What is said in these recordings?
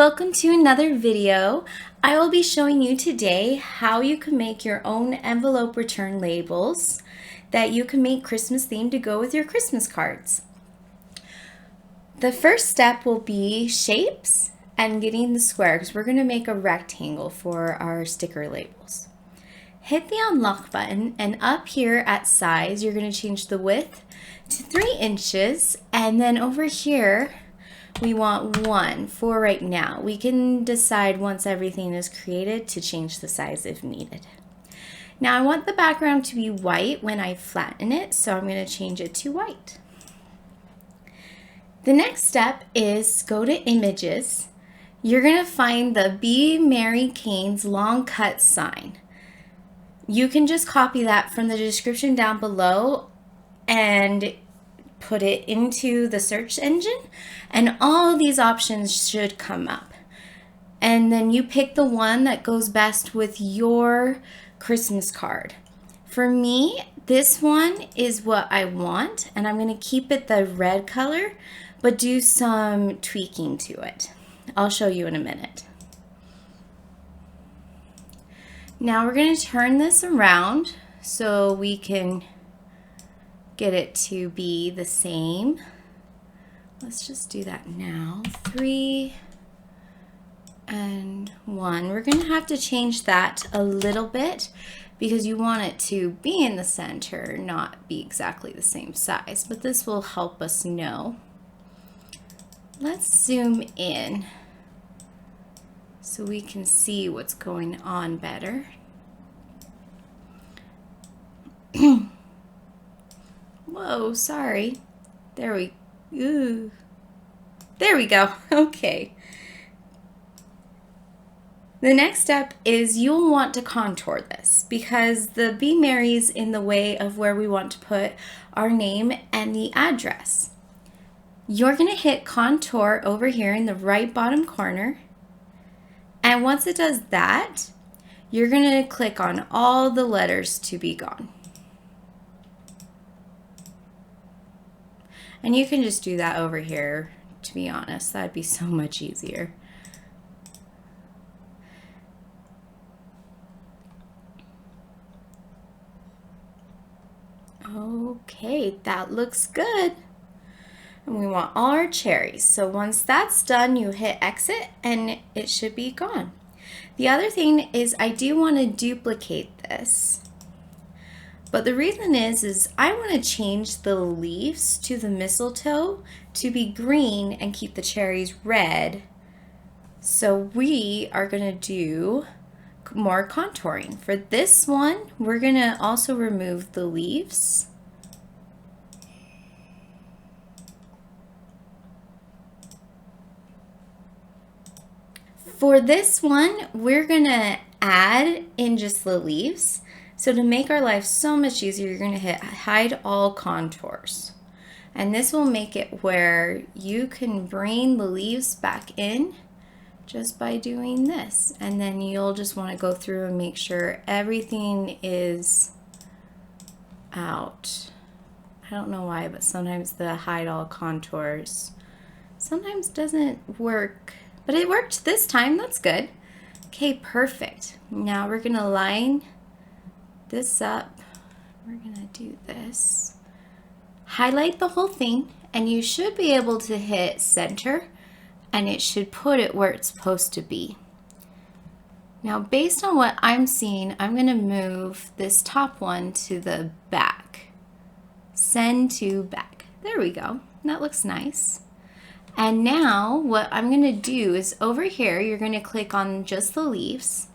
welcome to another video. I will be showing you today how you can make your own envelope return labels that you can make Christmas themed to go with your Christmas cards. The first step will be shapes and getting the square because we're going to make a rectangle for our sticker labels. Hit the unlock button and up here at size you're going to change the width to 3 inches, and then over here we want 1 for right now. We can decide once everything is created to change the size if needed. Now I want the background to be white when I flatten it, so I'm going to change it to white. The next step is go to images. You're going to find the Be Mary Kane's long cut sign. You can just copy that from the description down below and put it into the search engine, and all these options should come up. And then you pick the one that goes best with your Christmas card. For me, this one is what I want, and I'm going to keep it the red color, but do some tweaking to it. I'll show you in a minute. Now we're going to turn this around so we can get it to be the same. Let's just do that now. 3 and 1. We're going to have to change that a little bit because you want it to be in the center, not be exactly the same size, but this will help us know. Let's zoom in so we can see what's going on better. Whoa, sorry. There we go. Okay. The next step is you'll want to contour this because the Be Mary's in the way of where we want to put our name and the address. You're going to hit contour over here in the right bottom corner. And once it does that, you're going to click on all the letters to be gone. And you can just do that over here, to be honest. That'd be so much easier. Okay, that looks good. And we want all our cherries. So once that's done, you hit exit and it should be gone. The other thing is I do want to duplicate this. But the reason is I want to change the leaves to the mistletoe to be green and keep the cherries red. So we are going to do more contouring. For this one, we're going to also remove the leaves. For this one, we're going to add in just the leaves. So to make our life so much easier, you're going to hit hide all contours. And this will make it where you can bring the leaves back in just by doing this. And then you'll just want to go through and make sure everything is out. I don't know why, but sometimes the hide all contours sometimes doesn't work. But it worked this time, that's good. Okay, perfect. Now we're going to line this up. We're gonna do this. Highlight the whole thing and you should be able to hit center and it should put it where it's supposed to be. Now based on what I'm seeing, I'm gonna move this top one to the back. Send to back. There we go. That looks nice. And now what I'm gonna do is over here, you're gonna click on just the leaves.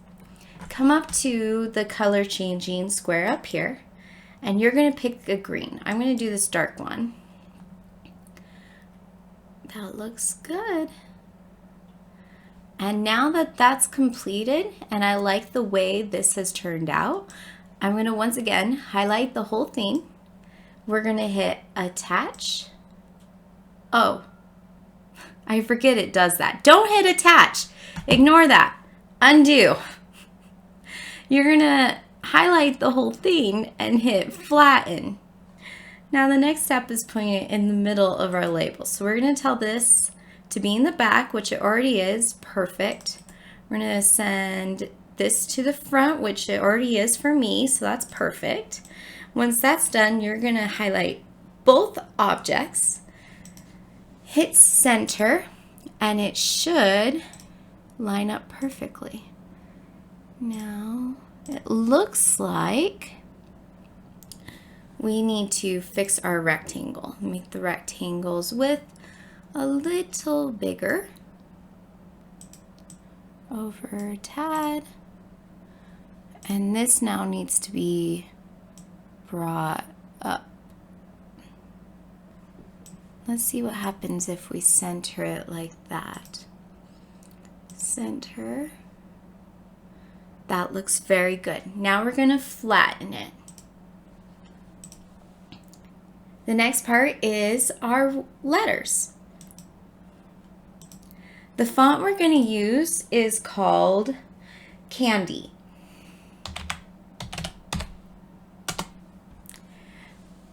Come up to the color changing square up here and you're going to pick a green. I'm going to do this dark one. That looks good. And now that that's completed and I like the way this has turned out, I'm going to once again highlight the whole thing. We're going to hit attach. Oh, I forget it does that. Don't hit attach. Ignore that. Undo. You're going to highlight the whole thing and hit flatten. Now the next step is putting it in the middle of our label. So we're going to tell this to be in the back, which it already is. Perfect. We're going to send this to the front, which it already is for me, so that's perfect. Once that's done, you're going to highlight both objects, hit center, and it should line up perfectly. Now, it looks like we need to fix our rectangle. Make the rectangle's width a little bigger. Over a tad. And this now needs to be brought up. Let's see what happens if we center it like that. Center. That looks very good. Now we're going to flatten it. The next part is our letters. The font we're going to use is called Candy.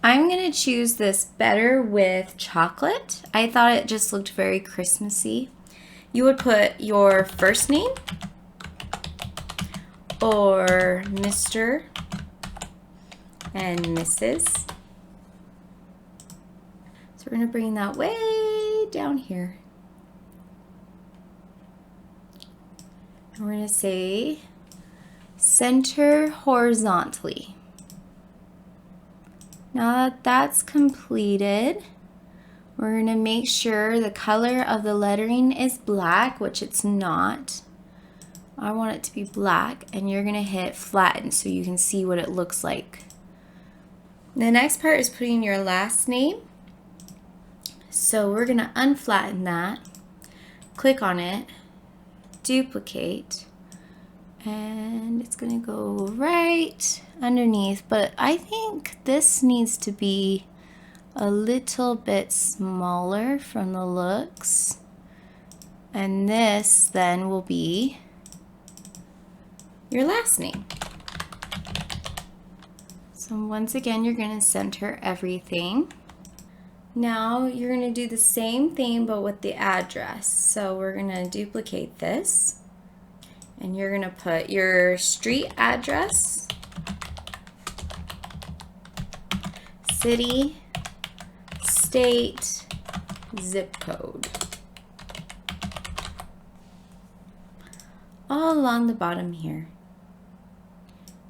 I'm going to choose this Better with Chocolate. I thought it just looked very Christmassy. You would put your first name or Mr. and Mrs. So we're going to bring that way down here. And we're going to say center horizontally. Now that that's completed, we're going to make sure the color of the lettering is black, which it's not. I want it to be black, and you're going to hit flatten so you can see what it looks like. The next part is putting your last name. So we're going to unflatten that, click on it, duplicate, and it's going to go right underneath, but I think this needs to be a little bit smaller from the looks, and this then will be your last name. So once again, you're going to center everything. Now you're going to do the same thing but with the address. So we're going to duplicate this, and you're going to put your street address, city, state, zip code, all along the bottom here.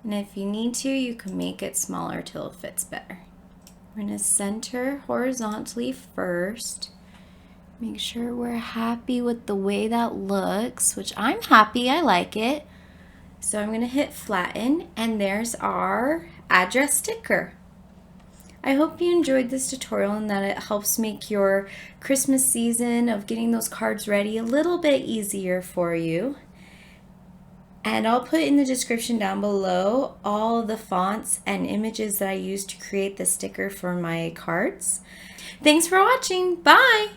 And if you need to, you can make it smaller till it fits better. We're going to center horizontally first. Make sure we're happy with the way that looks, which I'm happy, I like it. So I'm going to hit flatten, and there's our address sticker. I hope you enjoyed this tutorial and that it helps make your Christmas season of getting those cards ready a little bit easier for you. And I'll put in the description down below all the fonts and images that I used to create the sticker for my cards. Thanks for watching. Bye!